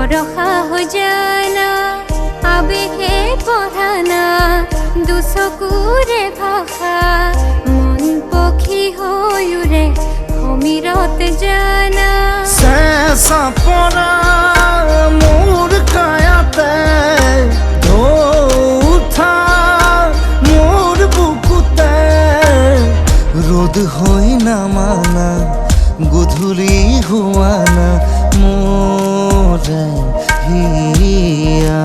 বরষা হৈ জানা আবেগে পঢ়ানা দুচকুৰে ভাষা মন পক্ষী হৈ উৰে সমীৰত জানা চেঁচা পৰা মোৰ কায়াতে উঠা মোৰ বুকুতে রোদ হৈ নামানা গধূলি হোৱানা মোৰে হিয়া